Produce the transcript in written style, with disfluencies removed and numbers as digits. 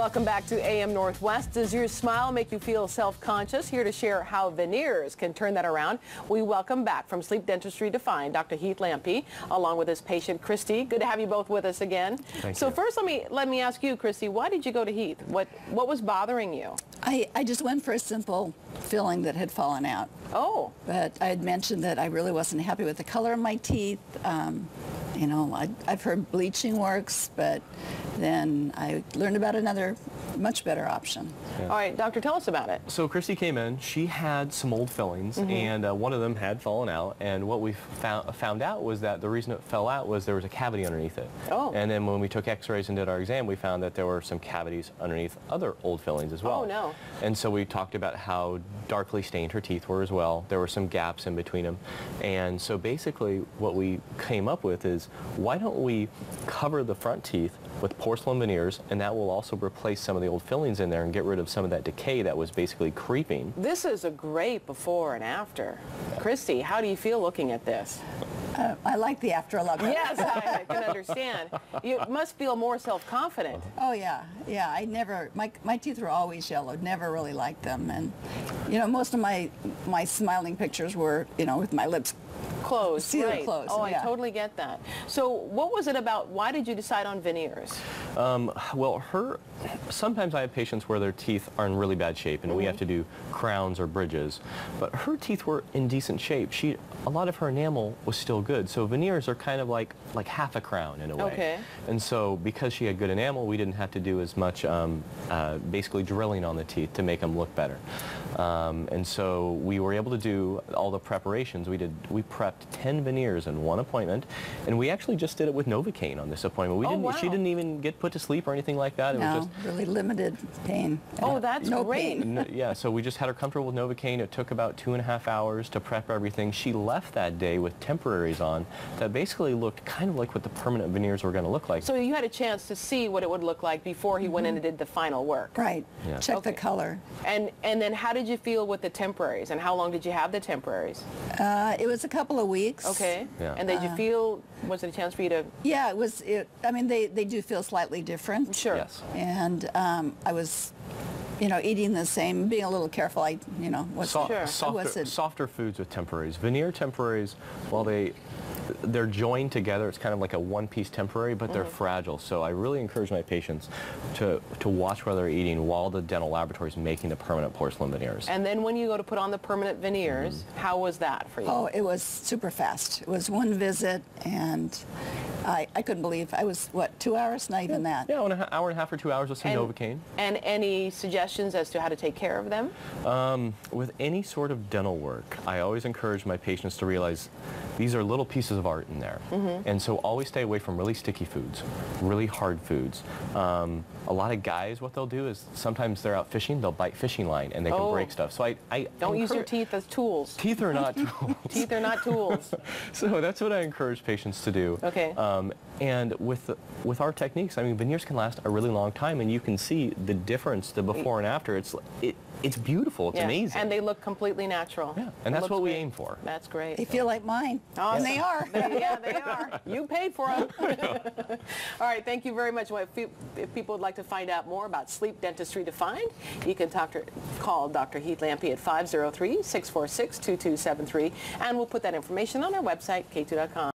Welcome back to AM Northwest. Does your smile make you feel self-conscious? Here to share how veneers can turn that around, we welcome back from Sleep Dentistry Defined, Dr. Heath Lampee, along with his patient, Christie. Good to have you both with us again. Thank you. First, let me ask you, Christie, why did you go to Heath? What was bothering you? I just went for a simple filling that had fallen out. Oh. But I had mentioned that I really wasn't happy with the color of my teeth. You know, I've heard bleaching works, but then I learned about another much better option. Yeah. All right, doctor, tell us about it. So Christy came in, she had some old fillings, and one of them had fallen out, and what we found out was that the reason it fell out was there was a cavity underneath it. Oh. And then when we took x-rays and did our exam, we found that there were some cavities underneath other old fillings as well. Oh, no. And so we talked about how darkly stained her teeth were as well. There were some gaps in between them. And so basically what we came up with is, why don't we cover the front teeth with porcelain veneers, and that will also replace some of the old fillings in there and get rid of some of that decay that was basically creeping. This is a great before and after. Christie, how do you feel looking at this? I like the after a lot better. Yes, I can understand. You must feel more self-confident. Oh yeah, yeah. I never, my teeth were always yellowed. Never really liked them, and you know, most of my smiling pictures were, you know, with my lips closed. sealed right. closed. Oh, yeah. I totally get that. So what was it about? Why did you decide on veneers? Well, sometimes I have patients where their teeth are in really bad shape and we have to do crowns or bridges, but her teeth were in decent shape. A lot of her enamel was still good, so veneers are kind of like half a crown in a way. Okay. And so because she had good enamel, we didn't have to do as much basically drilling on the teeth to make them look better. And so we were able to do all the preparations. We prepped 10 veneers in one appointment, and we actually just did it with Novocaine on this appointment. Wow. She didn't even get put to sleep or anything like that. It No, was just really limited pain. Oh, that's no great. Pain. Yeah, so we just had her comfortable with Novocaine. It took about 2.5 hours to prep everything. She left that day with temporaries on that basically looked kind of like what the permanent veneers were going to look like. So you had a chance to see what it would look like before he went in and did the final work. Right. Yeah. Check the color. And then how did you feel with the temporaries, and how long did you have the temporaries? It was a couple of weeks. Okay. Yeah. And did you feel, was it a chance for you to? Yeah, it was. I mean, they do feel slightly different. Sure. Yes. And I was, you know, eating the same, being a little careful. You know, Softer foods with temporaries. Veneer temporaries, while they're joined together, it's kind of like a one-piece temporary, but they're fragile. So I really encourage my patients to watch what they're eating while the dental laboratory is making the permanent porcelain veneers. And then when you go to put on the permanent veneers, how was that for you? Oh, it was super fast. It was one visit, and I couldn't believe I was, what, 2 hours? Not even that. Yeah, an hour and a half or 2 hours with some Novocaine. And any suggestions as to how to take care of them? With any sort of dental work, I always encourage my patients to realize these are little pieces of art in there. And so always stay away from really sticky foods, really hard foods. A lot of guys, what they'll do is sometimes they're out fishing, they'll bite fishing line and they can break stuff. So I don't use your teeth as tools. Teeth are not tools. Teeth are not tools. So that's what I encourage patients to do. Okay. And with our techniques, I mean, veneers can last a really long time, and you can see the difference, the before and after. It's beautiful. It's amazing. And they look completely natural. Yeah, and that's what we aim for. That's great. They feel like mine. Awesome. And they are. Yeah, they are. You paid for them. All right, thank you very much. Well, if people would like to find out more about Sleep Dentistry Defined, you can call Dr. Heath Lampee at 503-646-2273, and we'll put that information on our website, k2.com.